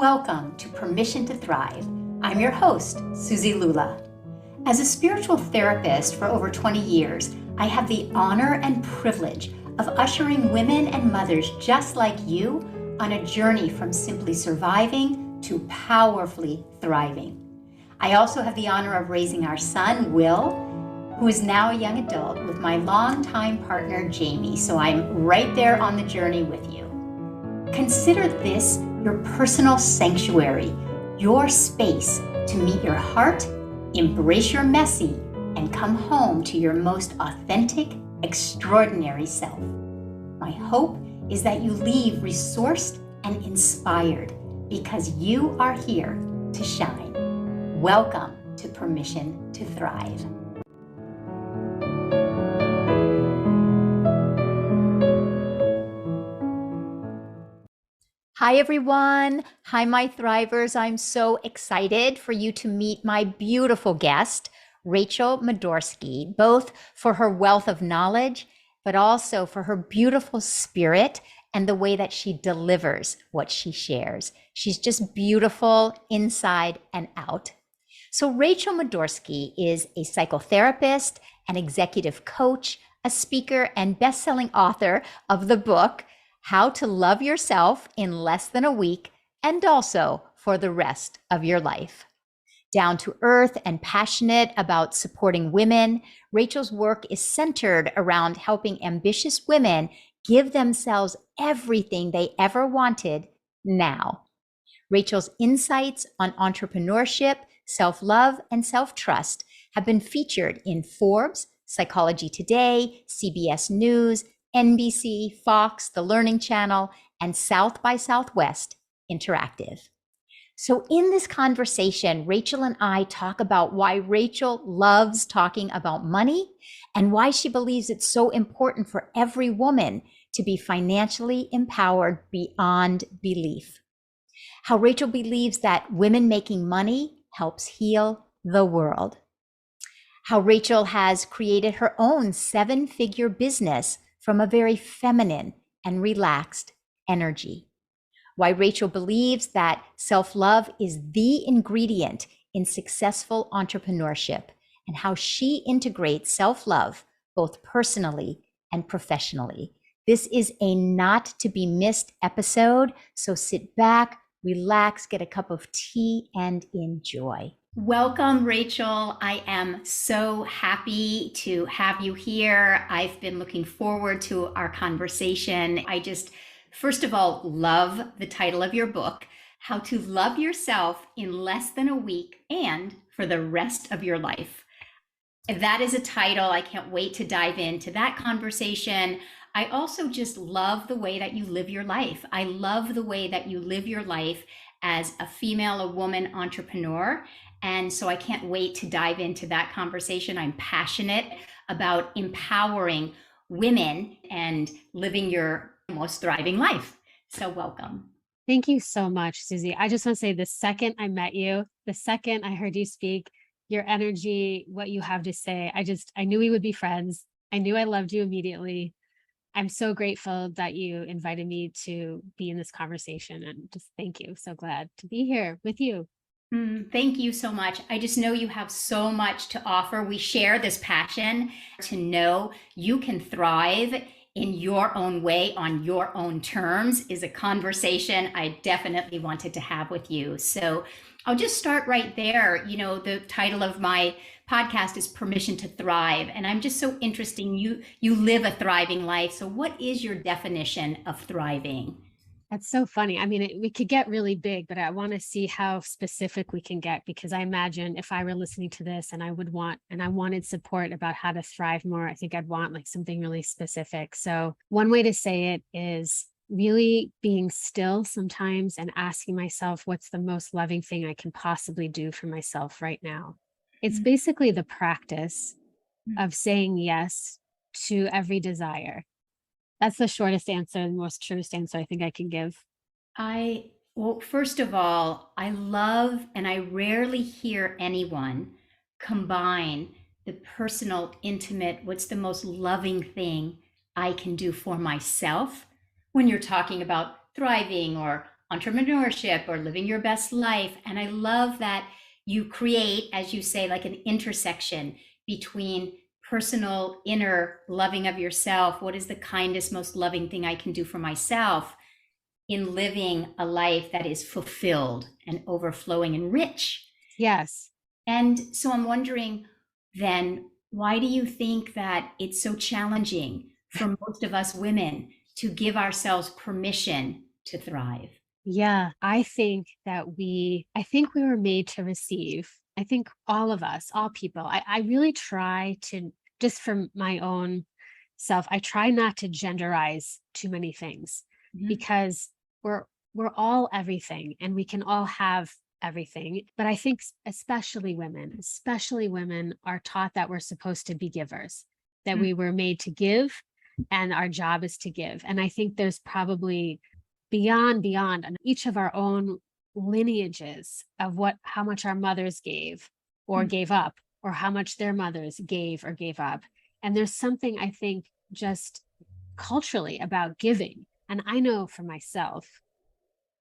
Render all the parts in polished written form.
Welcome to Permission to Thrive. I'm your host, Suzi Lula. As a spiritual therapist for over 20 years, I have the honor and privilege of ushering women and mothers just like you on a journey from simply surviving to powerfully thriving. I also have the honor of raising our son, Will, who is now a young adult, with my longtime partner, Jamie. So I'm right there on the journey with you. Consider this your personal sanctuary, your space to meet your heart, embrace your messy, and come home to your most authentic, extraordinary self. My hope is that you leave resourced and inspired because you are here to shine. Welcome to Permission to Thrive. Hi, everyone. Hi, my Thrivers. I'm so excited for you to meet my beautiful guest, Rachel Madorsky, both for her wealth of knowledge, but also for her beautiful spirit and the way that she delivers what she shares. She's just beautiful inside and out. So Rachel Madorsky is a psychotherapist, an executive coach, a speaker, and best-selling author of the book, How to Love Yourself in Less Than a Week, and also for the rest of your life. Down to earth and passionate about supporting women, Rachel's work is centered around helping ambitious women give themselves everything they ever wanted now. Rachel's insights on entrepreneurship, self-love, and self-trust have been featured in Forbes, Psychology Today, CBS News, NBC, Fox, The Learning Channel, and South by Southwest Interactive. So in this conversation, Rachel and I talk about why Rachel loves talking about money and why she believes it's so important for every woman to be financially empowered beyond belief. How Rachel believes that women making money helps heal the world. How Rachel has created her own 7-figure business from a very feminine and relaxed energy. Why Rachel believes that self-love is the ingredient in successful entrepreneurship, and how she integrates self-love both personally and professionally. This is a not to be missed episode, so sit back, relax, get a cup of tea, and enjoy. Welcome, Rachel. I am so happy to have you here. I've been looking forward to our conversation. I just, first of all, love the title of your book, How to Love Yourself in Less Than a Week and for the Rest of Your Life. That is a title. I can't wait to dive into that conversation. I also just love the way that you live your life. I love the way that you live your life as a female, a woman entrepreneur. And so I can't wait to dive into that conversation. I'm passionate about empowering women and living your most thriving life. So welcome. Thank you so much, Suzi. I just want to say the second I met you, the second I heard you speak, your energy, what you have to say, I knew we would be friends. I knew I loved you immediately. I'm so grateful that you invited me to be in this conversation, and just thank you. So glad to be here with you. Thank you so much. I just know you have so much to offer. We share this passion to know you can thrive in your own way, on your own terms, is a conversation I definitely wanted to have with you. So I'll just start right there. You know, the title of my podcast is Permission to Thrive. And I'm just so interested. You live a thriving life. So what is your definition of thriving? That's so funny. I mean, we could get really big, but I want to see how specific we can get, because I imagine if I were listening to this and I wanted support about how to thrive more, I think I'd want like something really specific. So one way to say it is really being still sometimes and asking myself, what's the most loving thing I can possibly do for myself right now? It's basically the practice of saying yes to every desire. That's the shortest answer and most truest answer I think I can give. Well, first of all, I love, and I rarely hear anyone combine the personal, intimate, what's the most loving thing I can do for myself when you're talking about thriving or entrepreneurship or living your best life. And I love that you create, as you say, like an intersection between personal, inner loving of yourself. What is the kindest, most loving thing I can do for myself in living a life that is fulfilled and overflowing and rich? Yes. And so I'm wondering then, why do you think that it's so challenging for most of us women to give ourselves permission to thrive? Yeah, I think we were made to receive. I think all of us, all people, I really try to, just from my own self, I try not to genderize too many things Mhm. because we're all everything and we can all have everything. But I think especially women are taught that we're supposed to be givers, that Mm, we were made to give and our job is to give. And I think there's probably beyond and each of our own lineages of what how much our mothers gave or mm, gave up or how much their mothers gave or gave up. And there's something I think just culturally about giving. And I know for myself,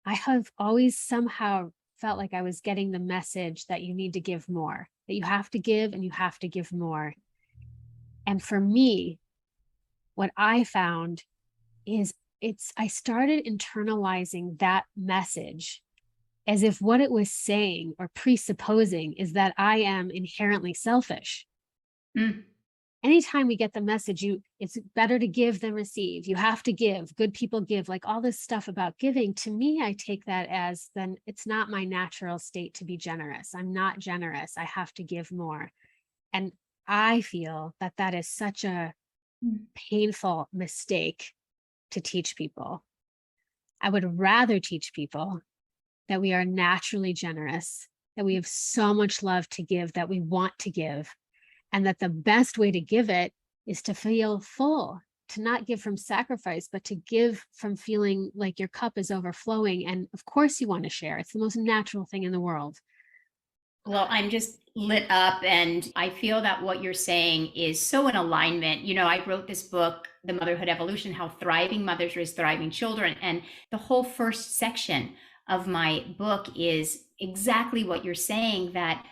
I have always somehow felt like I was getting the message that you need to give more, that you have to give and you have to give more. And for me, what I found is I started internalizing that message as if what it was saying or presupposing is that I am inherently selfish. mm. Anytime we get the message, it's better to give than receive. You have to give. Good people give. Like all this stuff about giving. To me, I take that as then it's not my natural state to be generous. I'm not generous. I have to give more. And I feel that that is such a Mm. painful mistake to teach people. I would rather teach people that we are naturally generous, that we have so much love to give, that we want to give, and that the best way to give it is to feel full, to not give from sacrifice, but to give from feeling like your cup is overflowing. And of course, you want to share. It's the most natural thing in the world. Well, I'm just lit up, and I feel that what you're saying is so in alignment. I wrote this book, The Motherhood Evolution, How Thriving Mothers Raise Thriving Children. And the whole first section of my book is exactly what you're saying, that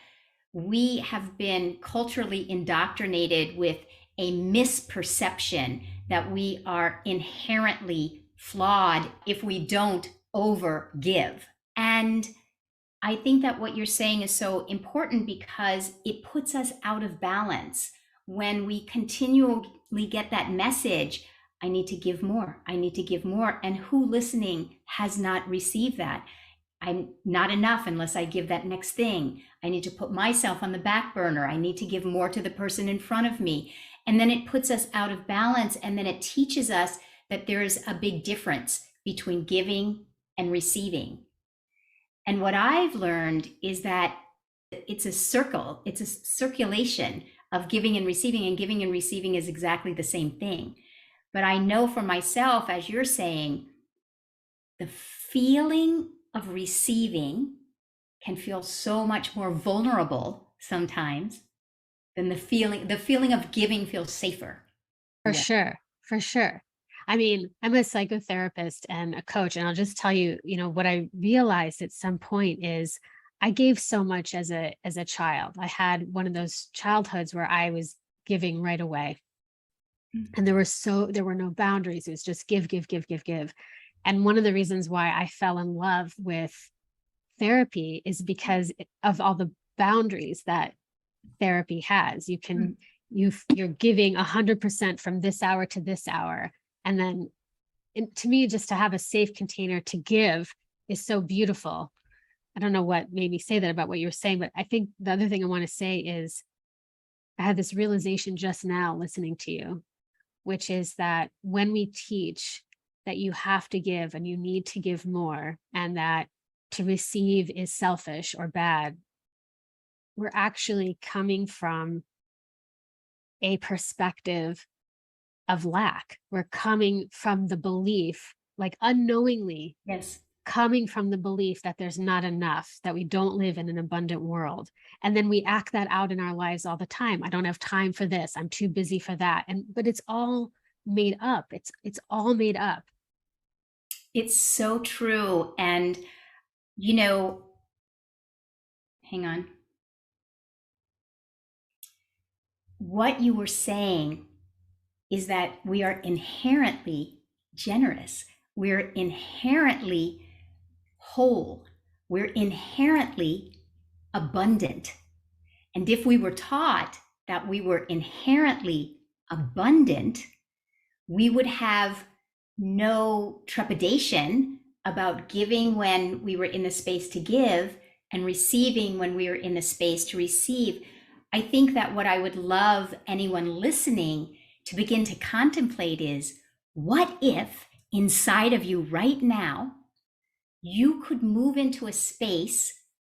we have been culturally indoctrinated with a misperception that we are inherently flawed if we don't over give. And I think that what you're saying is so important because it puts us out of balance when we continually get that message. I need to give more. I need to give more. And who listening has not received that? I'm not enough unless I give that next thing. I need to put myself on the back burner. I need to give more to the person in front of me. And then it puts us out of balance. And then it teaches us that there is a big difference between giving and receiving. And what I've learned is that it's a circle, it's a circulation of giving and giving and receiving is exactly the same thing. But I know for myself, as you're saying, the feeling of receiving can feel so much more vulnerable sometimes than the feeling of giving feels safer. For sure. For sure. I mean, I'm a psychotherapist and a coach, and I'll just tell you, what I realized at some point is I gave so much as a child. I had one of those childhoods where I was giving right away. And there were no boundaries. It was just give, give, give, give, give. And one of the reasons why I fell in love with therapy is because of all the boundaries that therapy has. You're giving 100% from this hour to this hour. And then to me, just to have a safe container to give is so beautiful. I don't know what made me say that about what you were saying, but I think the other thing I want to say is I had this realization just now listening to you, which is that when we teach that you have to give and you need to give more, and that to receive is selfish or bad, we're actually coming from a perspective of lack. We're coming from the belief, like unknowingly, Yes. coming from the belief that there's not enough, that we don't live in an abundant world. And then we act that out in our lives all the time. I don't have time for this. I'm too busy for that. But it's all made up. It's all made up. it's so true. And, you know, hang on. What you were saying is that we are inherently generous. We're inherently whole. We're inherently abundant. And if we were taught that we were inherently abundant, we would have no trepidation about giving when we were in the space to give and receiving when we were in the space to receive. I think that what I would love anyone listening to begin to contemplate is, what if inside of you right now, you could move into a space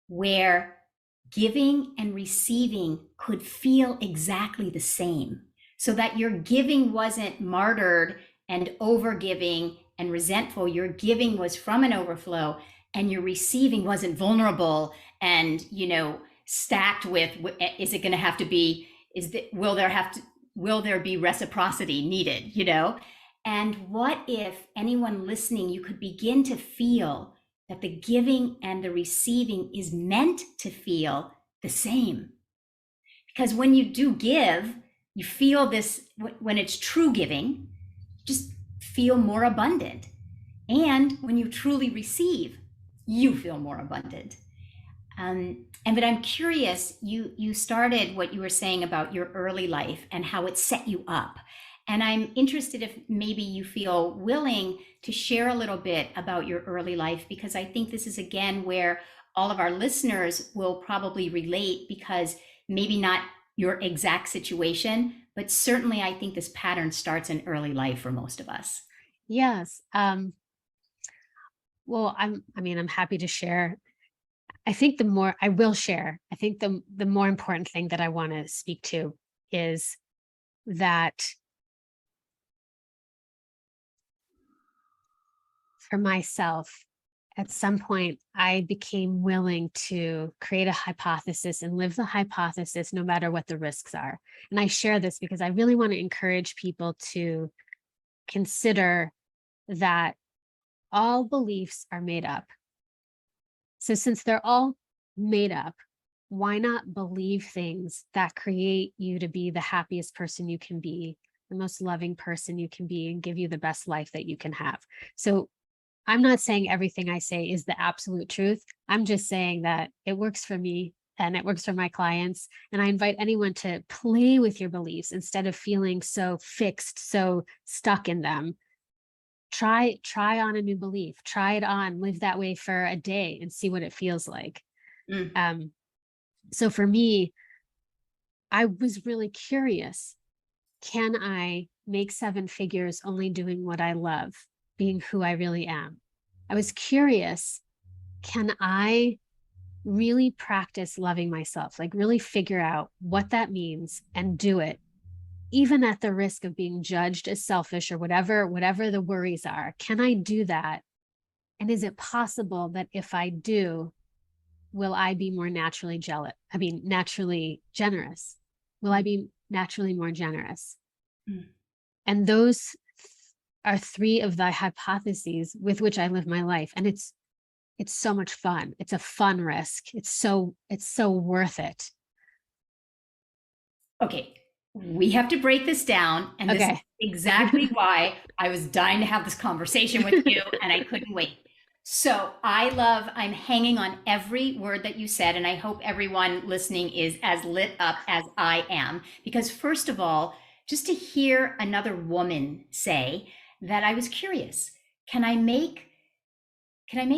where giving and receiving could feel exactly the same, so that your giving wasn't martyred and overgiving and resentful. Your giving was from an overflow, and your receiving wasn't vulnerable and, stacked with, is it going to have to be, will there be reciprocity needed? And what if anyone listening, you could begin to feel that the giving and the receiving is meant to feel the same? Because when you do give, you feel this, when it's true giving, just feel more abundant. And when you truly receive, you feel more abundant. But I'm curious, you started what you were saying about your early life and how it set you up. And I'm interested if maybe you feel willing to share a little bit about your early life, because I think this is, again, where all of our listeners will probably relate, because maybe not your exact situation, but certainly I think this pattern starts in early life for most of us. Yes. Well, I'm happy to share. I think the more I will share, I think the more important thing that I want to speak to is that for myself, at some point, I became willing to create a hypothesis and live the hypothesis no matter what the risks are. And I share this because I really want to encourage people to consider that all beliefs are made up. So since they're all made up, why not believe things that create you to be the happiest person you can be, the most loving person you can be, and give you the best life that you can have? So I'm not saying everything I say is the absolute truth. I'm just saying that it works for me and it works for my clients. And I invite anyone to play with your beliefs instead of feeling so fixed, so stuck in them. Try on a new belief, try it on, live that way for a day and see what it feels like. So for me, I was really curious. Can I make 7 figures only doing what I love, being who I really am? I was curious, can I really practice loving myself, like really figure out what that means and do it, even at the risk of being judged as selfish or whatever the worries are? Can I do that? And is it possible that if I do, will I be more naturally naturally generous? Will I be naturally more generous? And those are 3 of the hypotheses with which I live my life. And it's so much fun. It's a fun risk. It's so worth it. Okay, we have to break this down. And this is exactly why I was dying to have this conversation with you, and I couldn't wait. So I'm hanging on every word that you said, and I hope everyone listening is as lit up as I am. Because first of all, just to hear another woman say that, I was curious, can I make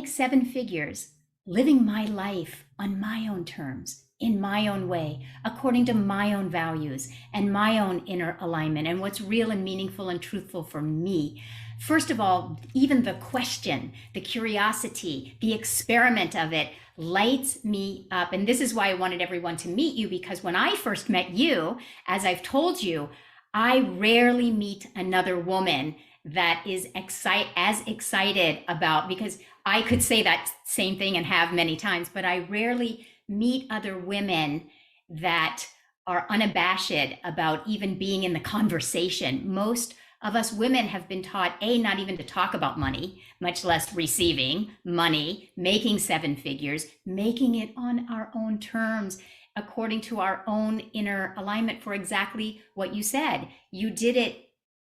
7 figures living my life on my own terms, in my own way, according to my own values and my own inner alignment and what's real and meaningful and truthful for me? First of all, even the question, the curiosity, the experiment of it lights me up. And this is why I wanted everyone to meet you, because when I first met you, as I've told you, I rarely meet another woman that is as excited about, because I could say that same thing and have many times, but I rarely meet other women that are unabashed about even being in the conversation. Most of us women have been taught, A, not even to talk about money, much less receiving money, making seven figures, making it on our own terms, according to our own inner alignment, for exactly what you said. You did it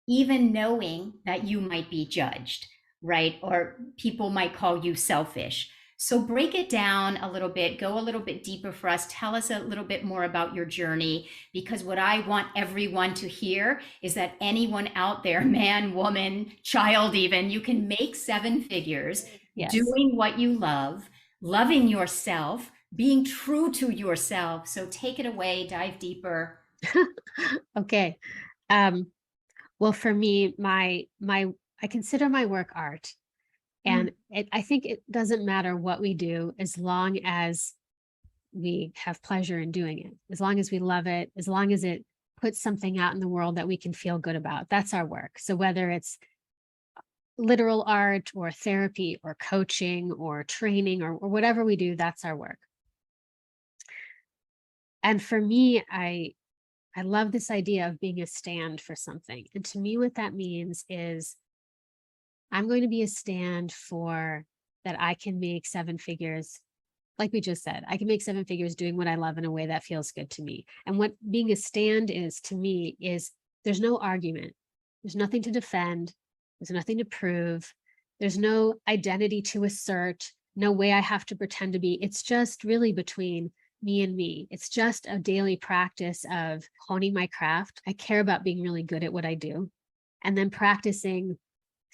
even knowing that you might be judged, right? Or people might call you selfish. So break it down a little bit, go a little bit deeper for us. Tell us a little bit more about your journey, because what I want everyone to hear is that anyone out there, man, woman, child, even, you can make seven figures Yes. doing what you love, loving yourself, being true to yourself. So take it away, dive deeper. Okay. Um, well, for me, I consider my work art. And Mm, I think it doesn't matter what we do as long as we have pleasure in doing it, as long as we love it, as long as it puts something out in the world that we can feel good about. That's our work. So whether it's literal art or therapy or coaching or training or whatever we do, that's our work. And for me, I love this idea of being a stand for something. And to me, what that means is I'm going to be a stand for that I can make seven figures. Like we just said, I can make seven figures doing what I love in a way that feels good to me. And what being a stand is to me is there's no argument. There's nothing to defend. There's nothing to prove. There's no identity to assert, no way I have to pretend to be. It's just really between me and me. It's just a daily practice of honing my craft. I care about being really good at what I do. And then practicing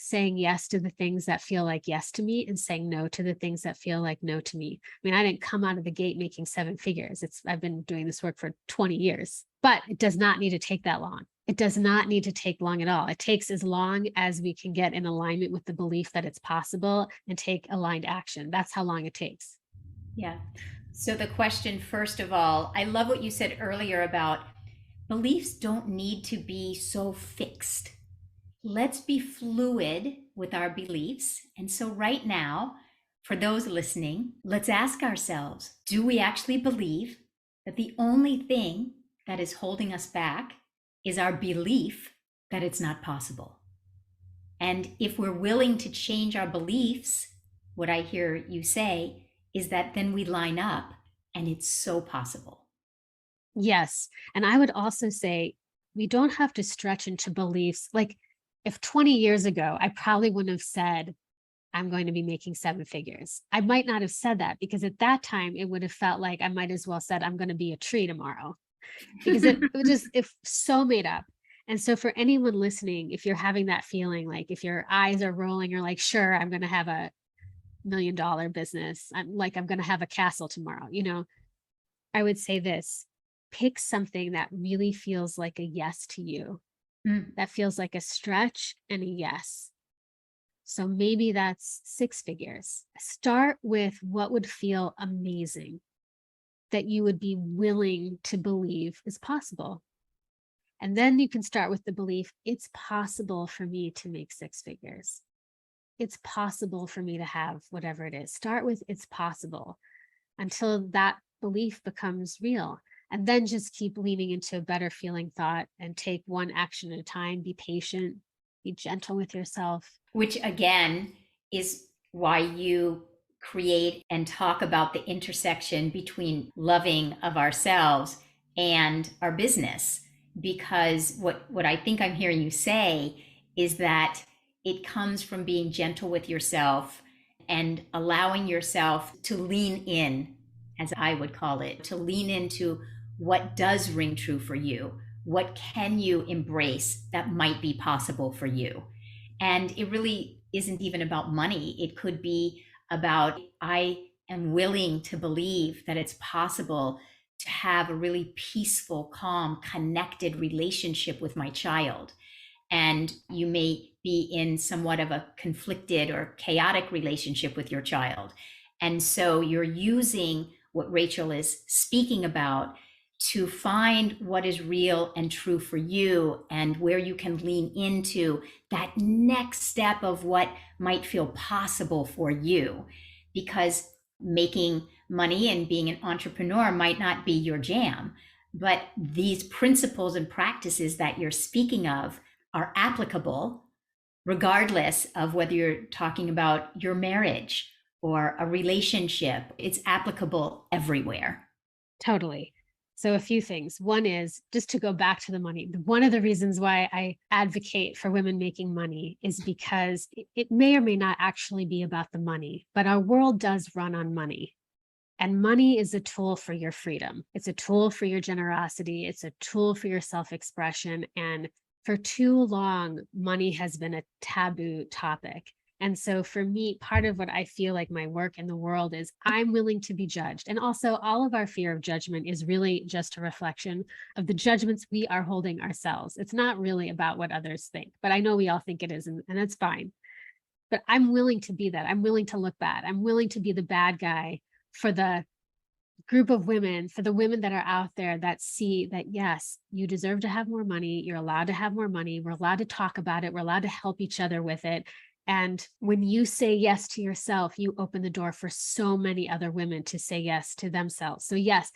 saying yes to the things that feel like yes to me and saying no to the things that feel like no to me. I mean, I didn't come out of the gate making seven figures. I've been doing this work for 20 years, but it does not need to take that long. It does not need to take long at all. It takes as long as we can get in alignment with the belief that it's possible and take aligned action. That's how long it takes. yeah. So the question, first of all, I love what you said earlier about beliefs don't need to be so fixed. Let's be fluid with our beliefs. And so, right now, for those listening, let's ask ourselves, do we actually believe that the only thing that is holding us back is our belief that it's not possible? And if we're willing to change our beliefs, what I hear you say is that then we line up and it's so possible. Yes. And I would also say we don't have to stretch into beliefs. Like if 20 years ago, I probably wouldn't have said, I'm going to be making seven figures. I might not have said that because at that time it would have felt like I might as well said I'm going to be a tree tomorrow because it was just if so made up. And so for anyone listening, if you're having that feeling like if your eyes are rolling, you're like, sure, I'm going to have a $1 million business. I'm going to have a castle tomorrow. I would say this, pick something that really feels like a yes to you, Mm, that feels like a stretch and a yes. So maybe that's six figures. Start with what would feel amazing that you would be willing to believe is possible. And then you can start with the belief it's possible for me to make six figures. It's possible for me to have whatever it is. Start with it's possible until that belief becomes real. And then just keep leaning into a better feeling thought and take one action at a time. Be patient, be gentle with yourself. which again is why you create and talk about the intersection between loving of ourselves and our business. Because what I think I'm hearing you say is that it comes from being gentle with yourself and allowing yourself to lean in, as I would call it, to lean into what does ring true for you. What can you embrace that might be possible for you? And it really isn't even about money. It could be about, I am willing to believe that it's possible to have a really peaceful, calm, connected relationship with my child. And you may be in somewhat of a conflicted or chaotic relationship with your child. And so you're using what Rachel is speaking about to find what is real and true for you and where you can lean into that next step of what might feel possible for you. Because making money and being an entrepreneur might not be your jam, but these principles and practices that you're speaking of are applicable regardless of whether you're talking about your marriage or a relationship. It's applicable everywhere. Totally. So a few things. One is just to go back to the money. One of the reasons why I advocate for women making money is because it may or may not actually be about the money, but our world does run on money. And money is a tool for your freedom. It's a tool for your generosity. It's a tool for your self-expression. And for too long, money has been a taboo topic. And so for me, part of what I feel like my work in the world is I'm willing to be judged. And also, all of our fear of judgment is really just a reflection of the judgments we are holding ourselves. It's not really about what others think, but I know we all think it is, and that's fine. But I'm willing to be that. I'm willing to look bad. I'm willing to be the bad guy for the group of women, for the women that are out there that see that, yes, you deserve to have more money. You're allowed to have more money. We're allowed to talk about it. We're allowed to help each other with it. And when you say yes to yourself, you open the door for so many other women to say yes to themselves. So yes,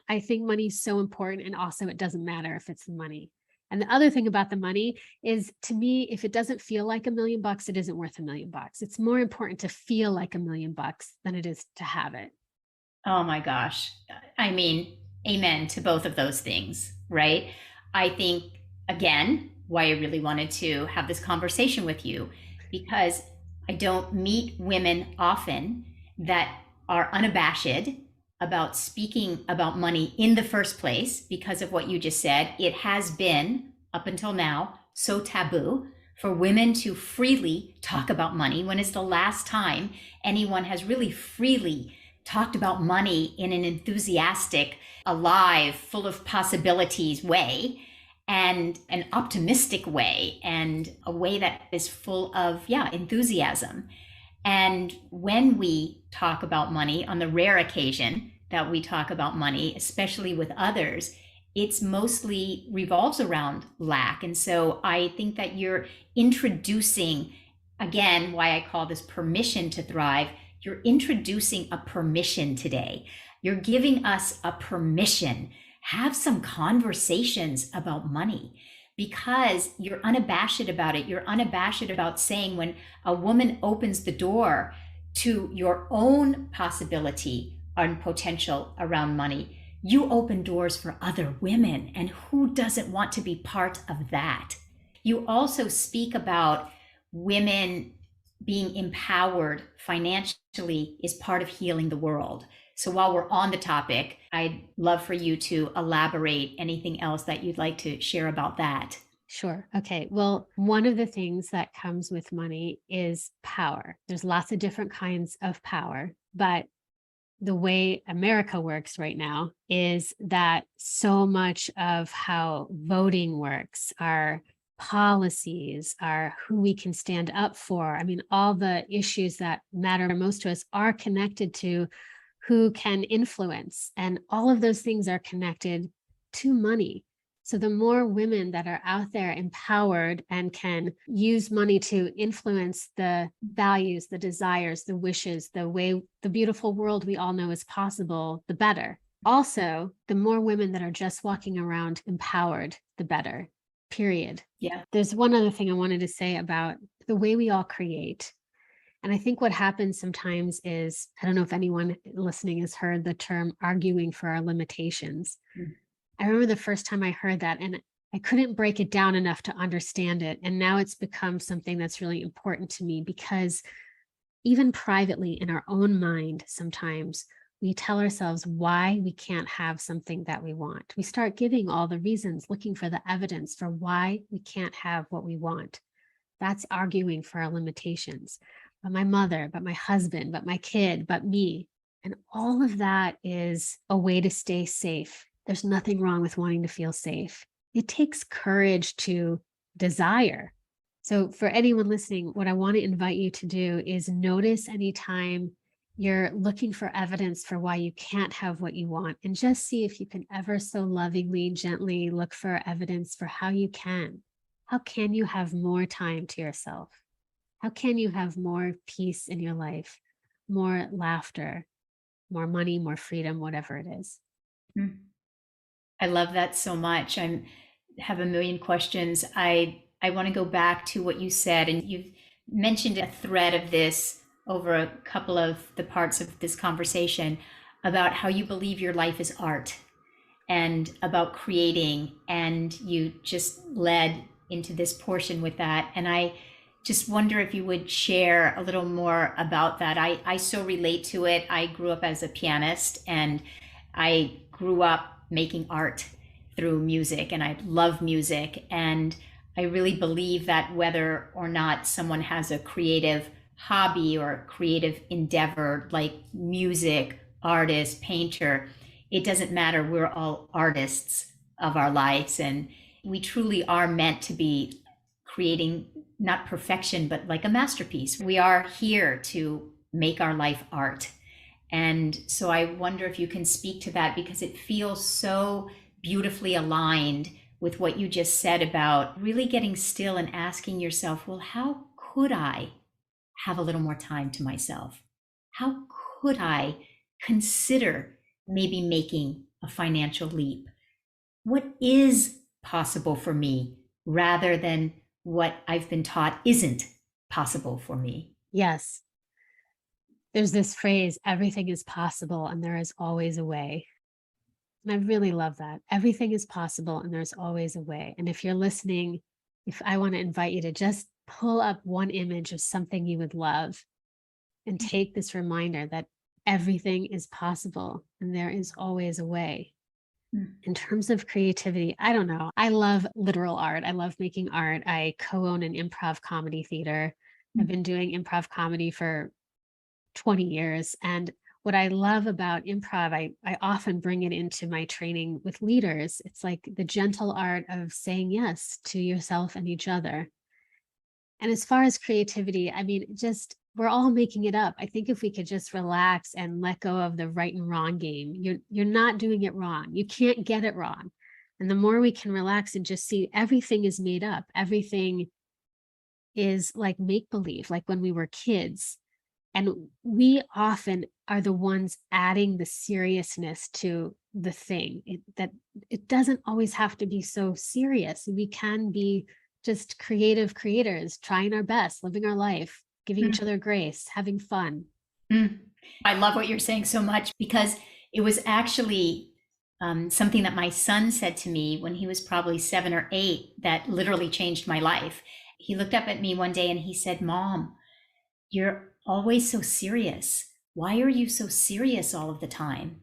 I think money is so important. And also it doesn't matter if it's money. And the other thing about the money is, to me, if it doesn't feel like $1 million, it isn't worth $1 million. It's more important to feel like $1 million than it is to have it. Oh my gosh. I mean, amen to both of those things, right? I think, again, why I really wanted to have this conversation with you, because I don't meet women often that are unabashed about speaking about money in the first place because of what you just said. It has been, up until now, so taboo for women to freely talk about money. When is the last time anyone has really freely talked about money in an enthusiastic, alive, full of possibilities way, and an optimistic way, and a way that is full of, yeah, enthusiasm? And when we talk about money, on the rare occasion that we talk about money, especially with others, it's mostly revolves around lack. And so I think that you're introducing, again, why I call this permission to thrive. You're introducing a permission today. You're giving us a permission. Have some conversations about money, because you're unabashed about it. You're unabashed about saying, when a woman opens the door to your own possibility and potential around money, you open doors for other women. And who doesn't want to be part of that? You also speak about women being empowered financially is part of healing the world. So while we're on the topic, I'd love for you to elaborate anything else that you'd like to share about that. Sure. Okay. Well, one of the things that comes with money is power. There's lots of different kinds of power, but the way America works right now is that so much of how voting works, our policies, are who we can stand up for. I mean, all the issues that matter most to us are connected to who can influence, and all of those things are connected to money. So the more women that are out there empowered and can use money to influence the values, the desires, the wishes, the way, the beautiful world we all know is possible, the better. Also, the more women that are just walking around empowered, the better, period. Yeah. There's one other thing I wanted to say about the way we all create. And I think what happens sometimes is, I don't know if anyone listening has heard the term arguing for our limitations. Mm. I remember the first time I heard that, and I couldn't break it down enough to understand it. And now it's become something that's really important to me, because even privately in our own mind, sometimes we tell ourselves why we can't have something that we want. We start giving all the reasons, looking for the evidence for why we can't have what we want. That's arguing for our limitations. But my mother, but my husband, but my kid, but me. And all of that is a way to stay safe. There's nothing wrong with wanting to feel safe. It takes courage to desire. So for anyone listening, what I want to invite you to do is notice anytime you're looking for evidence for why you can't have what you want, and just see if you can ever so lovingly, gently look for evidence for how you can. How can you have more time to yourself? How can you have more peace in your life, more laughter, more money, more freedom, whatever it is? Mm. I love that so much. I have a million questions. I I want to go back to what you said, and you've mentioned a thread of this over a couple of the parts of this conversation about how you believe your life is art and about creating, and you just led into this portion with that. And I just wonder if you would share a little more about that. I so relate to it. I grew up as a pianist, and I grew up making art through music, and I love music. And I really believe that whether or not someone has a creative hobby or creative endeavor like music, artist, painter, it doesn't matter. We're all artists of our lives, and we truly are meant to be creating not perfection, but like a masterpiece. We are here to make our life art. And so I wonder if you can speak to that, because it feels so beautifully aligned with what you just said about really getting still and asking yourself, well, how could I have a little more time to myself? How could I consider maybe making a financial leap? What is possible for me rather than what I've been taught isn't possible for me? Yes. There's this phrase, everything is possible and there is always a way. And I really love that. Everything is possible and there's always a way. And if you're listening, if I want to invite you to just pull up one image of something you would love and take this reminder that everything is possible and there is always a way. In terms of creativity, I don't know. I love literal art. I love making art. I co-own an improv comedy theater. I've been doing improv comedy for 20 years. And what I love about improv, I often bring it into my training with leaders. It's like the gentle art of saying yes to yourself and each other. And as far as creativity, I mean, just we're all making it up. I think if we could just relax and let go of the right and wrong game, you're not doing it wrong. You can't get it wrong. And the more we can relax and just see everything is made up, everything is like make believe, like when we were kids. And we often are the ones adding the seriousness to the thing. That it doesn't always have to be so serious. We can be just creative creators, trying our best, living our life, giving each other grace, having fun. I love what you're saying so much, because it was actually something that my son said to me when he was probably 7 or 8 that literally changed my life. He looked up at me one day and he said, "Mom, you're always so serious. Why are you so serious all of the time?"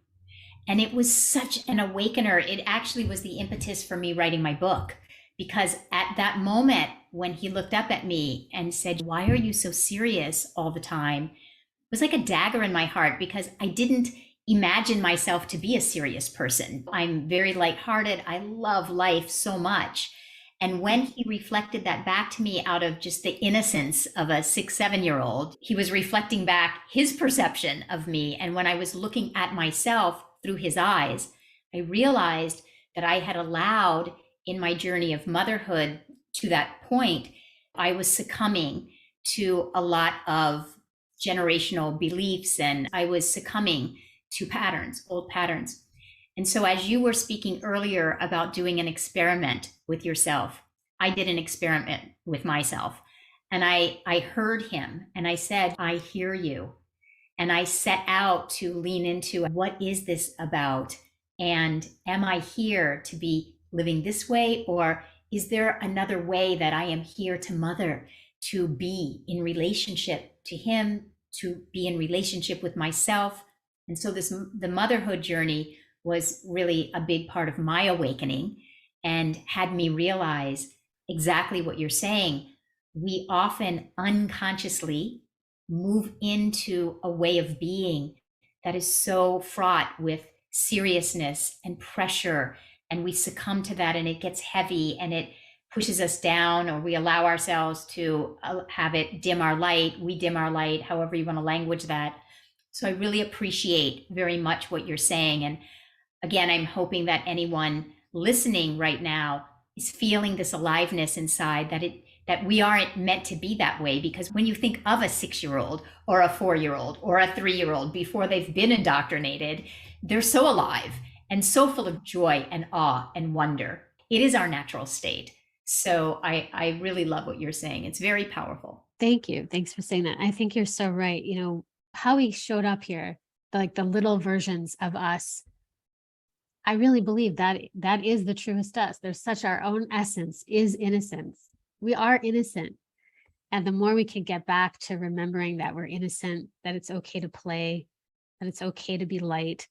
And it was such an awakener. It actually was the impetus for me writing my book, because at that moment when he looked up at me and said, "Why are you so serious all the time?" it was like a dagger in my heart, because I didn't imagine myself to be a serious person. I'm very lighthearted. I love life so much. And when he reflected that back to me out of just the innocence of a 6, 7-year-old, he was reflecting back his perception of me. And when I was looking at myself through his eyes, I realized that I had allowed, in my journey of motherhood to that point, I was succumbing to a lot of generational beliefs, and I was succumbing to patterns, old patterns. And so, as you were speaking earlier about doing an experiment with yourself, I did an experiment with myself. And I heard him and I said, "I hear you." And I set out to lean into, what is this about? And am I here to be living this way? Or is there another way that I am here to mother, to be in relationship to him, to be in relationship with myself? And so the motherhood journey was really a big part of my awakening, and had me realize exactly what you're saying. We often unconsciously move into a way of being that is so fraught with seriousness and pressure, and we succumb to that, and it gets heavy and it pushes us down, or we allow ourselves to have it dim our light. We dim our light, however you want to language that. So I really appreciate very much what you're saying. And again, I'm hoping that anyone listening right now is feeling this aliveness inside, that we aren't meant to be that way. Because when you think of a 6-year-old or a 4-year-old or a 3-year-old before they've been indoctrinated, they're so alive and so full of joy and awe and wonder. It is our natural state. So I really love what you're saying. It's very powerful. Thank you. Thanks for saying that. I think you're so right. How we showed up here, like the little versions of us, I really believe that that is the truest us. There's such our own essence is innocence. We are innocent. And the more we can get back to remembering that we're innocent, that it's okay to play, that it's okay to be light,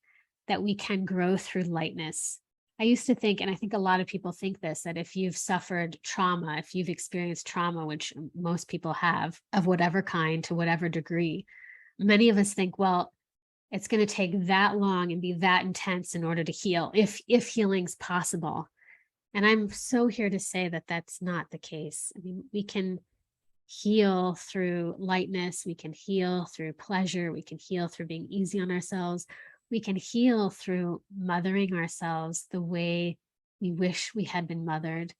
that we can grow through lightness. I used to think, and I think a lot of people think this, that if you've suffered trauma, if you've experienced trauma, which most people have, of whatever kind to whatever degree, many of us think, well, it's going to take that long and be that intense in order to heal, if healing's possible. And I'm so here to say that that's not the case. I mean, we can heal through lightness, we can heal through pleasure, we can heal through being easy on ourselves, we can heal through mothering ourselves the way we wish we had been mothered.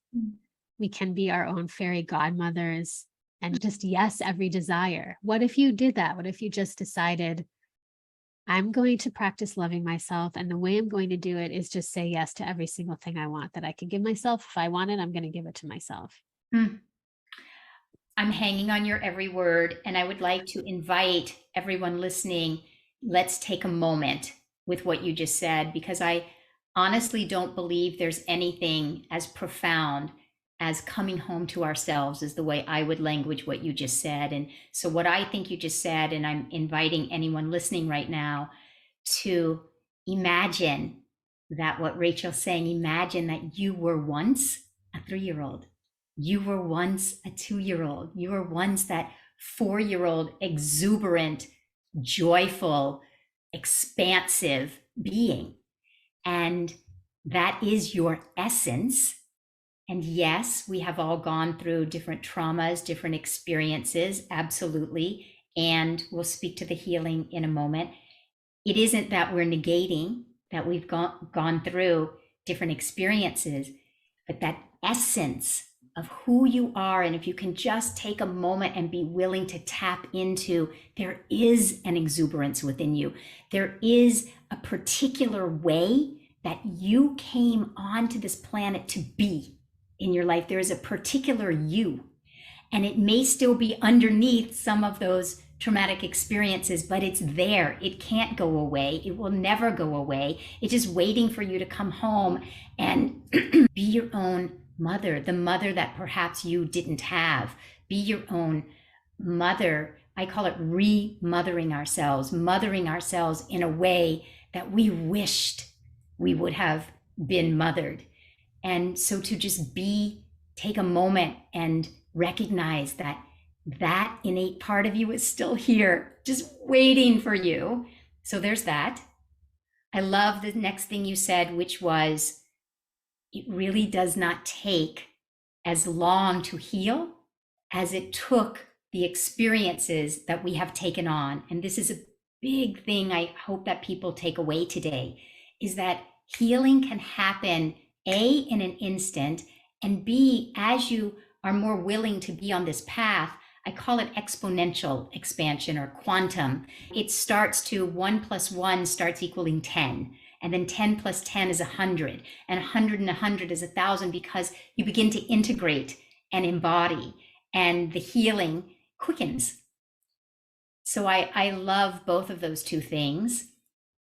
We can be our own fairy godmothers and just yes every desire. What if you did that? What if you just decided, I'm going to practice loving myself, and the way I'm going to do it is just say yes to every single thing I want that I can give myself. If I want it, I'm going to give it to myself. Mm. I'm hanging on your every word, and I would like to invite everyone listening, let's take a moment with what you just said, because I honestly don't believe there's anything as profound as coming home to ourselves, is the way I would language what you just said. And so what I think you just said, and I'm inviting anyone listening right now to imagine that what Rachel's saying, imagine that you were once a 3-year-old. You were once a 2-year-old. You were once that 4-year-old, exuberant, joyful, expansive being. And that is your essence. And yes, we have all gone through different traumas, different experiences, absolutely. And we'll speak to the healing in a moment. It isn't that we're negating that we've gone through different experiences, but that essence of who you are. And if you can just take a moment and be willing to tap into, there is an exuberance within you. There is a particular way that you came onto this planet to be in your life. There is a particular you, and it may still be underneath some of those traumatic experiences, but it's there. It can't go away. It will never go away. It's just waiting for you to come home and be your own mother, the mother that perhaps you didn't have. Be your own mother. I call it re-mothering ourselves, mothering ourselves in a way that we wished we would have been mothered. And so to just take a moment and recognize that that innate part of you is still here, just waiting for you. So there's that. I love the next thing you said, which was, it really does not take as long to heal as it took the experiences that we have taken on. And this is a big thing I hope that people take away today, is that healing can happen, A, in an instant, and B, as you are more willing to be on this path. I call it exponential expansion or quantum. It starts to 1 + 1 starts equaling 10. And then 10 + 10 is 100. And 100 and 100 is 1,000, because you begin to integrate and embody, and the healing quickens. So I love both of those two things.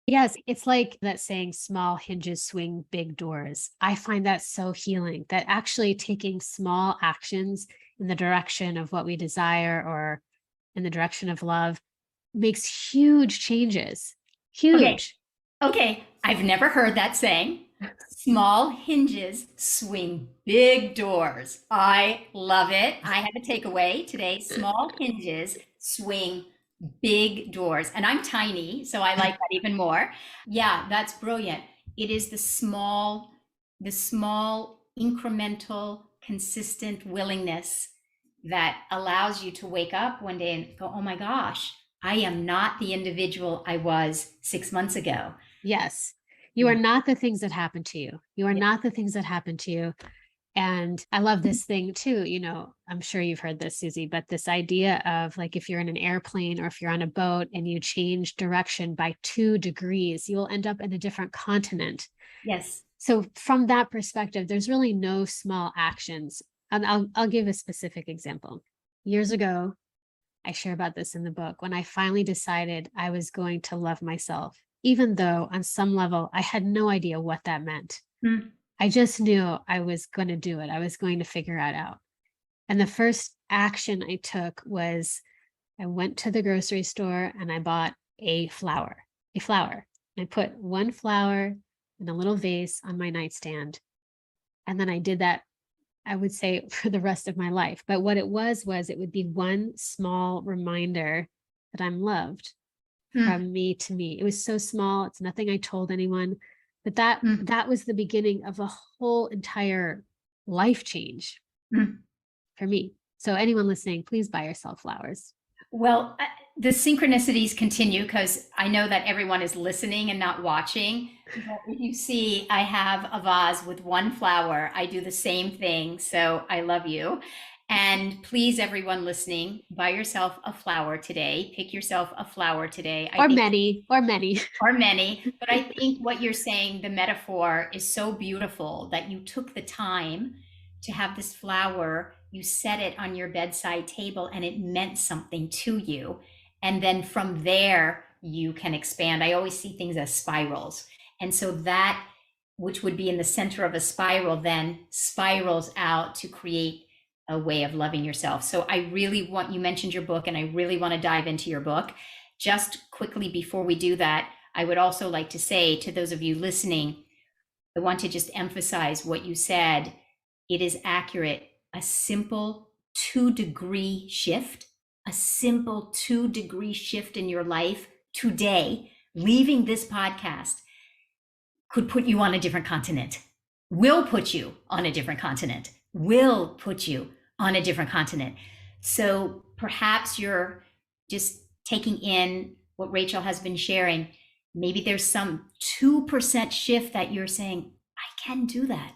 Yes, it's like that saying, small hinges swing big doors. I find that so healing, that actually taking small actions in the direction of what we desire or in the direction of love makes huge changes. Okay. Huge. Okay. I've never heard that saying. Small hinges swing big doors. I love it. I have a takeaway today. Small hinges swing big doors. And I'm tiny, so I like that even more. Yeah, that's brilliant. It is the small incremental, consistent willingness that allows you to wake up one day and go, oh my gosh, I am not the individual I was 6 months ago. Yes. You are not the things that happen to you. You are not the things that happen to you. And I love this thing too. I'm sure you've heard this, Suzi, but this idea of, like, if you're in an airplane or if you're on a boat and you change direction by 2 degrees, you will end up in a different continent. Yes. So from that perspective, there's really no small actions. And I'll give a specific example. Years ago, I share about this in the book, when I finally decided I was going to love myself, even though on some level I had no idea what that meant. Mm. I just knew I was going to do it. I was going to figure it out. And the first action I took was I went to the grocery store and I bought a flower, a flower. I put one flower in a little vase on my nightstand. And then I did that, I would say, for the rest of my life. But what it was it would be one small reminder that I'm loved Mm. from me to me. It was so small. It's nothing I told anyone, but that was the beginning of a whole entire life change Mm. for me. So anyone listening, please buy yourself flowers. Well, the synchronicities continue because I know that everyone is listening and not watching. But if you see, I have a vase with one flower. I do the same thing. So I love you. And please, everyone listening, buy yourself a flower today. Pick yourself a flower today. Or many. Or many. But I think what you're saying, the metaphor is so beautiful that you took the time to have this flower, you set it on your bedside table and it meant something to you. And then from there, you can expand. I always see things as spirals. And so that, which would be in the center of a spiral, then spirals out to create a way of loving yourself. So I really want, you mentioned your book, and I really want to dive into your book. Just quickly before we do that, I would also like to say to those of you listening, I want to just emphasize what you said. It is accurate. A simple 2-degree shift, a simple 2-degree shift in your life today, leaving this podcast, could put you on a different continent, will put you on a different continent, will put you on a different continent. So perhaps you're just taking in what Rachel has been sharing. Maybe there's some 2% shift that you're saying, I can do that.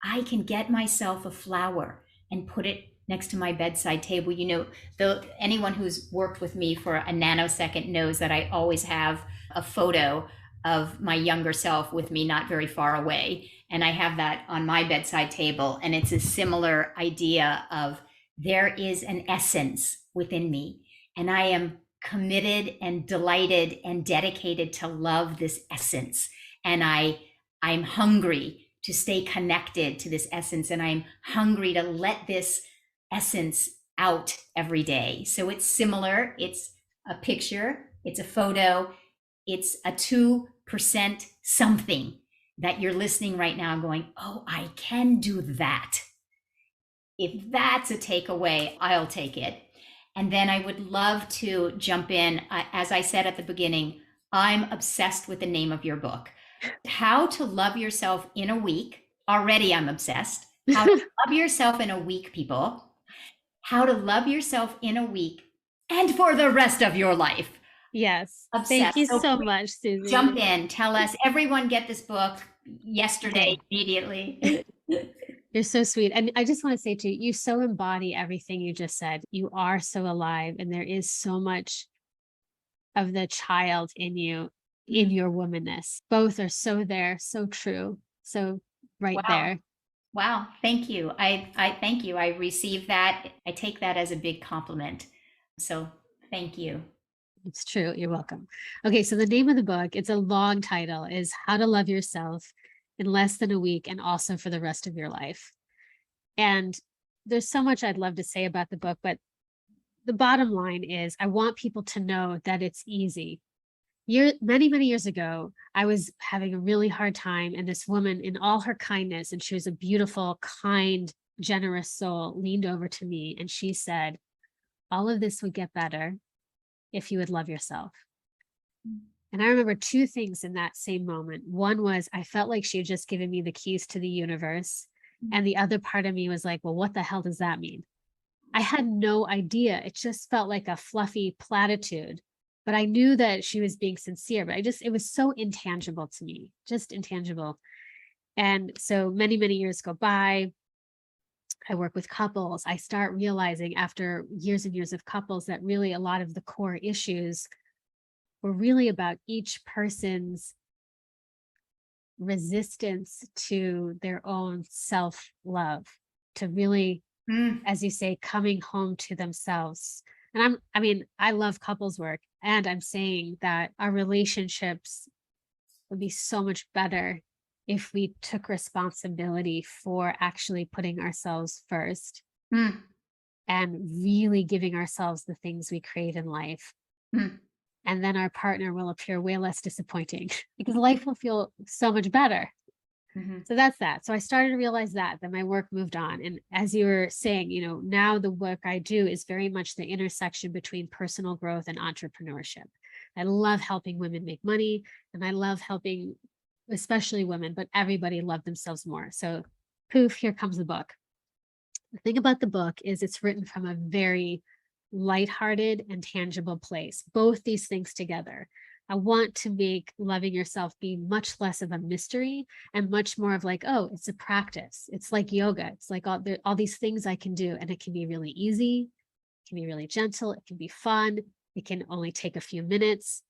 I can get myself a flower and put it next to my bedside table. You know, anyone who's worked with me for a nanosecond knows that I always have a photo of my younger self with me not very far away. And I have that on my bedside table. And it's a similar idea of there is an essence within me. And I am committed and delighted and dedicated to love this essence. And I'm hungry to stay connected to this essence. And I'm hungry to let this essence out every day. So it's similar. It's a picture, it's a photo, it's a 2% something that you're listening right now going, oh, I can do that. If that's a takeaway, I'll take it. And then I would love to jump in. As I said at the beginning, I'm obsessed with the name of your book, How to Love Yourself in a Week. Already I'm obsessed. How to love yourself in a week, people. How to love yourself in a week and for the rest of your life. Yes. Obsessed. Thank you so much, Suzi. Jump in. Tell us, everyone get this book yesterday, immediately. You're so sweet. And I just want to say to you, you so embody everything you just said. You are so alive, and there is so much of the child in you, in your womanness. Both are so there, so true. So right Wow. there. Wow. Thank you. I thank you. I receive that. I take that as a big compliment. So thank you. It's true. You're welcome. Okay. So the name of the book, it's a long title, is How to Love Yourself in Less Than a Week and Also for the Rest of Your Life. And there's so much I'd love to say about the book, but the bottom line is I want people to know that it's easy. Many years ago, I was having a really hard time, and this woman, in all her kindness, and she was a beautiful, kind, generous soul, leaned over to me and she said, all of this would get better if you would love yourself. And I remember two things in that same moment. One was I felt like she had just given me the keys to the universe. And the other part of me was like, well, what the hell does that mean? I had no idea. It just felt like a fluffy platitude. But I knew that she was being sincere, but it was so intangible to me, just intangible. And so many years go by. I work with couples. I start realizing after years and years of couples that really a lot of the core issues were really about each person's resistance to their own self-love, to really Mm, as you say, coming home to themselves. And I mean, I love couples work, and I'm saying that our relationships would be so much better if we took responsibility for actually putting ourselves first mm, and really giving ourselves the things we crave in life. mm, And then our partner will appear way less disappointing because life will feel so much better. mhm, So that's that. So I started to realize that my work moved on. And as you were saying, now the work I do is very much the intersection between personal growth and entrepreneurship. I love helping women make money, and I love helping especially women, but everybody love themselves more. So poof, here comes the book. The thing about the book is it's written from a very lighthearted and tangible place, both these things together. I want to make loving yourself be much less of a mystery and much more of like, oh, it's a practice. It's like yoga. It's like all these things I can do, and it can be really easy. It can be really gentle. It can be fun. It can only take a few minutes.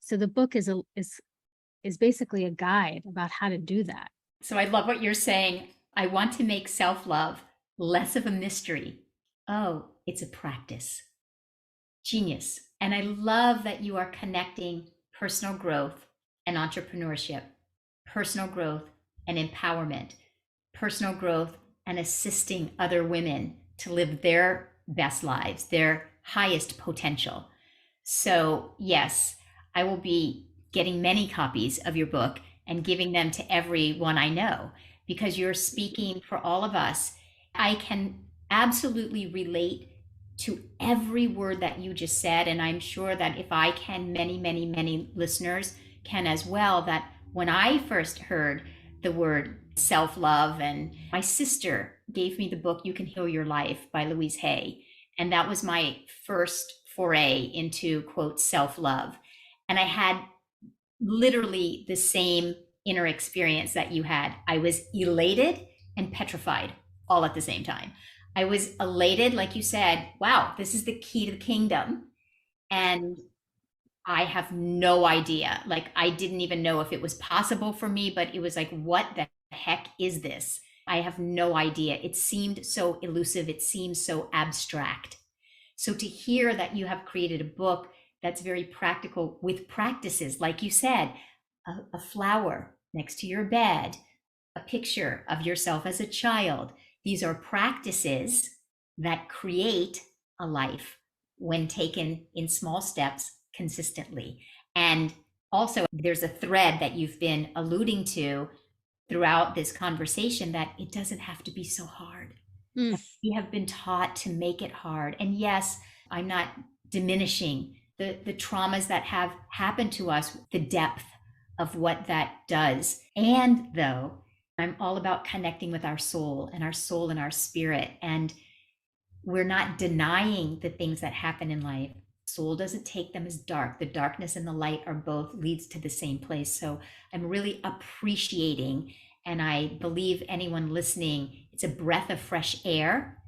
So the book is basically a guide about how to do that. So I love what you're saying. I want to make self love less of a mystery. Oh, it's a practice. Genius. And I love that you are connecting personal growth and entrepreneurship, personal growth and empowerment, personal growth and assisting other women to live their best lives, their highest potential. So, yes, I will be getting many copies of your book and giving them to everyone I know because you're speaking for all of us. I can absolutely relate to every word that you just said. And I'm sure that if I can, many, many, many listeners can as well. That when I first heard the word self love, and my sister gave me the book, You Can Heal Your Life by Louise Hay. And that was my first foray into, quote, self love. And I had literally the same inner experience that you had. I was elated and petrified all at the same time. I was elated, like you said, wow, this is the key to the kingdom. And I have no idea. Like, I didn't even know if it was possible for me, but it was like, what the heck is this? I have no idea. It seemed so elusive. It seemed so abstract. So to hear that you have created a book that's very practical with practices, like you said, a flower next to your bed, a picture of yourself as a child. These are practices that create a life when taken in small steps consistently. And also, there's a thread that you've been alluding to throughout this conversation that it doesn't have to be so hard. Mm, We have been taught to make it hard. And yes, I'm not diminishing the traumas that have happened to us, the depth of what that does. And though I'm all about connecting with our soul and our soul and our spirit. And we're not denying the things that happen in life. Soul doesn't take them as dark. The darkness and the light are both leads to the same place. So I'm really appreciating, and I believe anyone listening, it's a breath of fresh air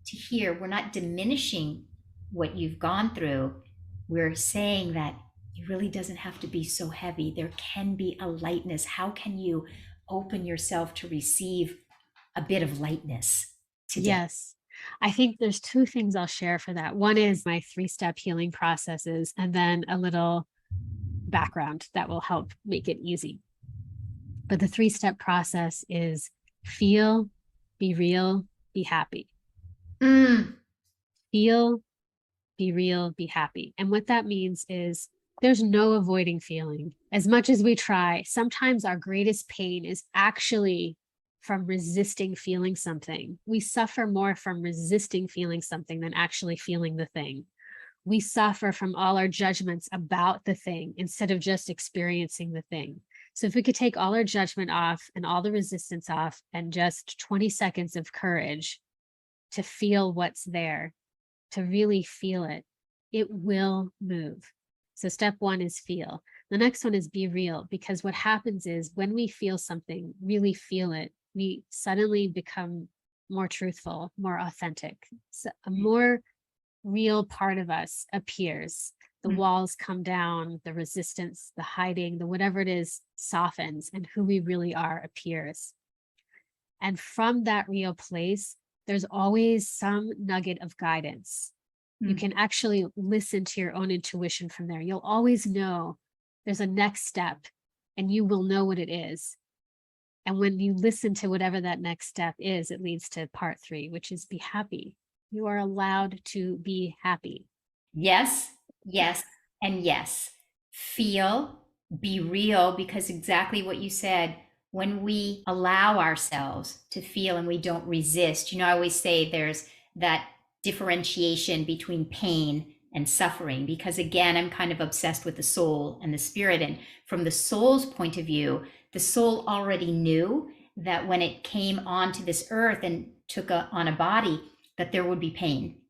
to hear. We're not diminishing what you've gone through. We're saying that it really doesn't have to be so heavy. There can be a lightness. How can you open yourself to receive a bit of lightness today? yes. I think there's two things I'll share for that. One is my 3-step healing processes, and then a little background that will help make it easy. But the 3-step process is feel, be real, be happy. Mm, Feel, be real, be happy. And what that means is there's no avoiding feeling. As much as we try, sometimes our greatest pain is actually from resisting feeling something. We suffer more from resisting feeling something than actually feeling the thing. We suffer from all our judgments about the thing instead of just experiencing the thing. So if we could take all our judgment off and all the resistance off and just 20 seconds of courage to feel what's there, to really feel it, it will move. So step 1 is feel. The next one is be real, because what happens is when we feel something, really feel it, we suddenly become more truthful, more authentic. So a more real part of us appears. The mm, walls come down, the resistance, the hiding, the whatever it is softens, and who we really are appears. And from that real place, there's always some nugget of guidance. You Mm. can actually listen to your own intuition from there. You'll always know there's a next step and you will know what it is. And when you listen to whatever that next step is, it leads to part 3, which is be happy. You are allowed to be happy. Yes, yes, and yes. Feel, be real, because exactly what you said, when we allow ourselves to feel and we don't resist, I always say there's that differentiation between pain and suffering, because again, I'm kind of obsessed with the soul and the spirit. And from the soul's point of view, the soul already knew that when it came onto this earth and took on a body, that there would be pain.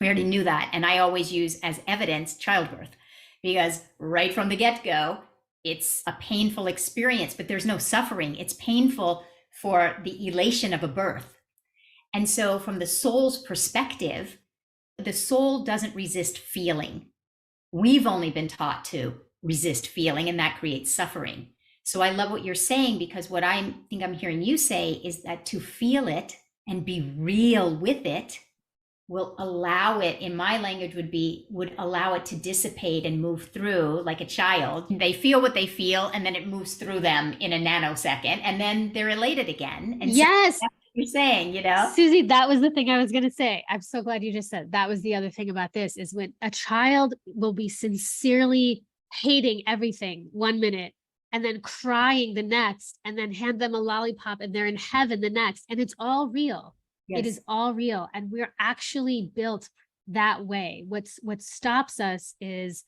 We already knew that. And I always use as evidence childbirth, because right from the get go, it's a painful experience, but there's no suffering. It's painful for the elation of a birth. And so, from the soul's perspective, the soul doesn't resist feeling. We've only been taught to resist feeling, and that creates suffering. So, I love what you're saying, because what I think I'm hearing you say is that to feel it and be real with it will allow it, in my language would allow it to dissipate and move through like a child. They feel what they feel, and then it moves through them in a nanosecond, and then they're elated again. And so Yes, that's what you're saying, Suzi, that was the thing I was going to say. I'm so glad you just said that. Was the other thing about this is when a child will be sincerely hating everything 1 minute and then crying the next, and then hand them a lollipop and they're in heaven the next. And it's all real. It Yes. is all real. And we're actually built that way. What stops us is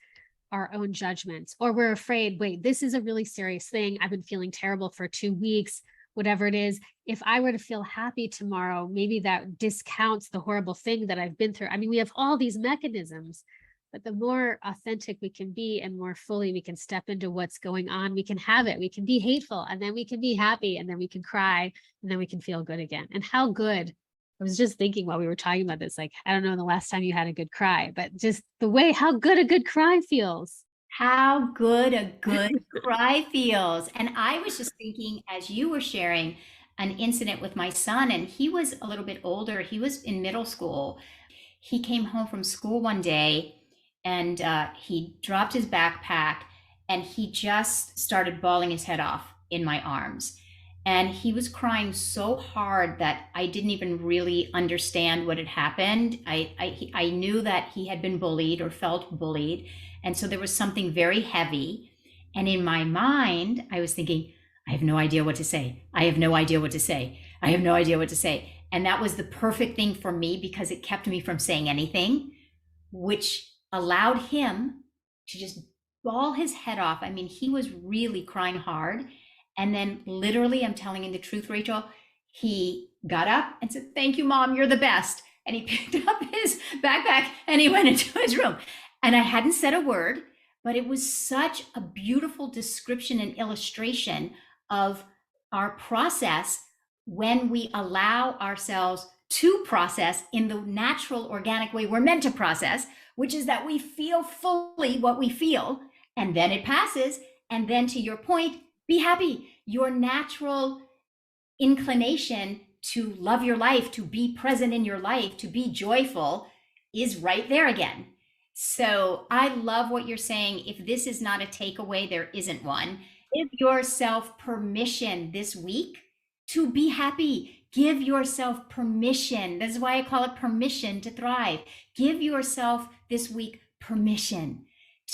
our own judgments, or we're afraid, wait, this is a really serious thing. I've been feeling terrible for 2 weeks, whatever it is. If I were to feel happy tomorrow, maybe that discounts the horrible thing that I've been through. I mean, we have all these mechanisms, but the more authentic we can be and more fully we can step into what's going on, we can have it. We can be hateful, and then we can be happy, and then we can cry, and then we can feel good again. And how good, I was just thinking while we were talking about this, like, I don't know the last time you had a good cry, but just the way how good a good cry feels. How good a good cry feels. And I was just thinking, as you were sharing, an incident with my son, and he was a little bit older. He was in middle school. He came home from school one day, and he dropped his backpack, and he just started bawling his head off in my arms. And he was crying so hard that I didn't even really understand what had happened. I knew that he had been bullied or felt bullied. And so there was something very heavy. And in my mind, I was thinking, I have no idea what to say. I have no idea what to say. I have no idea what to say. And that was the perfect thing for me, because it kept me from saying anything, which allowed him to just bawl his head off. I mean, he was really crying hard. And then, literally, I'm telling you the truth, Rachel, he got up and said, "Thank you, Mom, you're the best." And he picked up his backpack and he went into his room. And I hadn't said a word, but it was such a beautiful description and illustration of our process when we allow ourselves to process in the natural, organic way we're meant to process, which is that we feel fully what we feel, and then it passes. And then, to your point, be happy. Your natural inclination to love your life, to be present in your life, to be joyful is right there again. So I love what you're saying. If this is not a takeaway, there isn't one. Give yourself permission this week to be happy. Give yourself permission. This is why I call it permission to thrive. Give yourself this week permission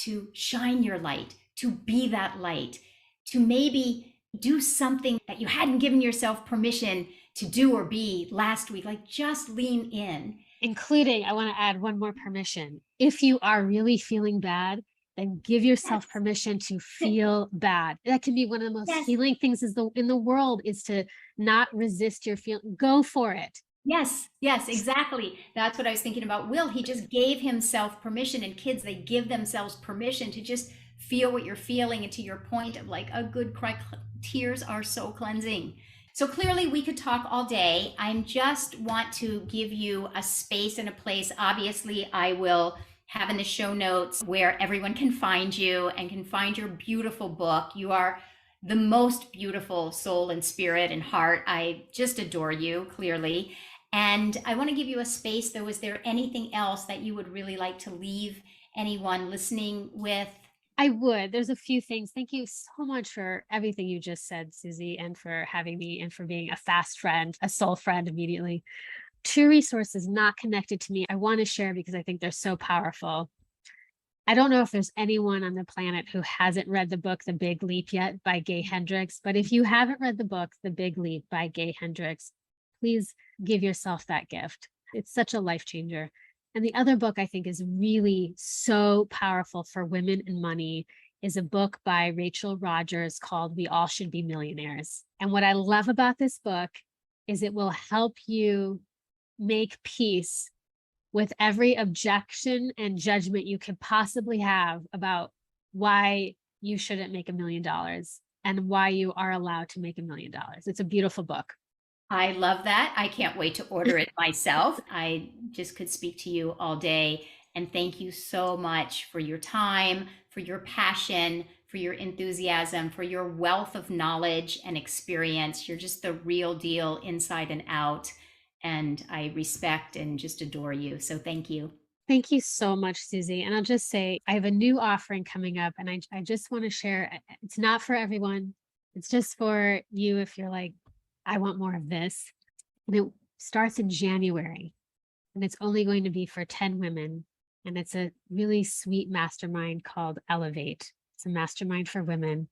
to shine your light, to be that light, to maybe do something that you hadn't given yourself permission to do or be last week. Like, just lean in. Including, I want to add one more permission. If you are really feeling bad, then give yourself Yes. permission to feel bad. That can be one of the most Yes. healing things in the world, is to not resist your feeling. Go for it. Yes, yes, exactly. That's what I was thinking about. Will, he just gave himself permission, and kids, they give themselves permission to just feel what you're feeling. And to your point of like a good cry, tears are so cleansing. So clearly we could talk all day. I just want to give you a space and a place. Obviously, I will have in the show notes where everyone can find you and can find your beautiful book. You are the most beautiful soul and spirit and heart. I just adore you, clearly. And I want to give you a space, though. Is there anything else that you would really like to leave anyone listening with? I would. There's a few things. Thank you so much for everything you just said, Susie, and for having me and for being a fast friend, a soul friend immediately. Two resources not connected to me I want to share because I think they're so powerful. I don't know if there's anyone on the planet who hasn't read the book The Big Leap yet by Gay Hendricks, but if you haven't read the book The Big Leap by Gay Hendricks, please give yourself that gift. It's such a life changer. And the other book I think is really so powerful for women and money is a book by Rachel Rogers called We All Should Be Millionaires. And what I love about this book is it will help you make peace with every objection and judgment you could possibly have about why you shouldn't make $1 million and why you are allowed to make $1 million. It's a beautiful book. I love that. I can't wait to order it myself. I just could speak to you all day. And thank you so much for your time, for your passion, for your enthusiasm, for your wealth of knowledge and experience. You're just the real deal inside and out. And I respect and just adore you. So thank you. Thank you so much, Susie. And I'll just say, I have a new offering coming up and I just want to share. It's not for everyone. It's just for you if you're like, I want more of this. And it starts in January and it's only going to be for 10 women. And it's a really sweet mastermind called Elevate. It's a mastermind for women.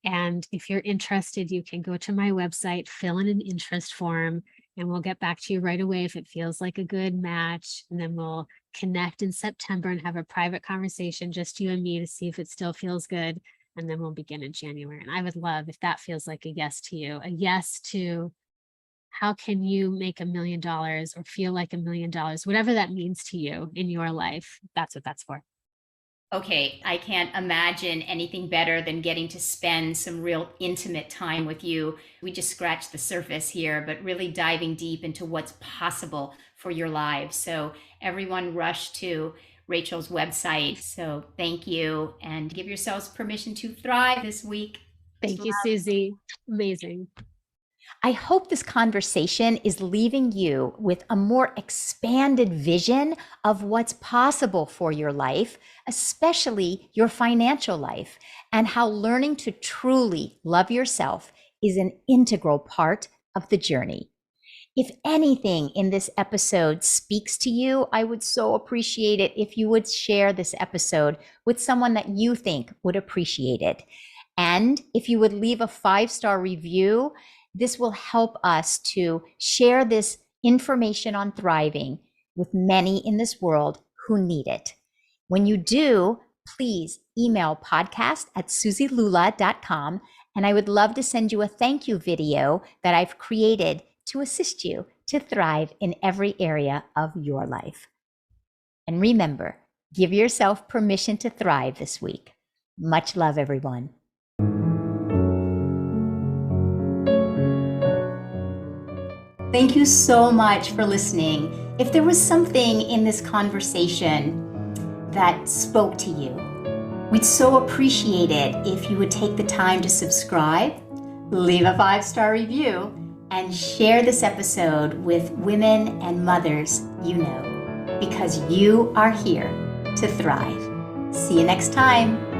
And if you're interested, you can go to my website, fill in an interest form, and we'll get back to you right away if it feels like a good match. And then we'll connect in September and have a private conversation, just you and me, to see if it still feels good. And then we'll begin in January. And I would love if that feels like a yes to you, a yes to how can you make $1 million or feel like $1 million, whatever that means to you in your life. That's what that's for. Okay, I can't imagine anything better than getting to spend some real intimate time with you. We just scratched the surface here, but really diving deep into what's possible for your lives. So everyone rush to Rachel's website. So thank you, and give yourselves permission to thrive this week. Thank you, Susie. Amazing. I hope this conversation is leaving you with a more expanded vision of what's possible for your life, especially your financial life, and how learning to truly love yourself is an integral part of the journey. If anything in this episode speaks to you, I would so appreciate it if you would share this episode with someone that you think would appreciate it. And if you would leave a 5-star review, this will help us to share this information on thriving with many in this world who need it. When you do, please email podcast@suzilula.com, and I would love to send you a thank you video that I've created to assist you to thrive in every area of your life. And remember, give yourself permission to thrive this week. Much love, everyone. Thank you so much for listening. If there was something in this conversation that spoke to you, we'd so appreciate it if you would take the time to subscribe, leave a 5-star review, and share this episode with women and mothers you know, because you are here to thrive. See you next time.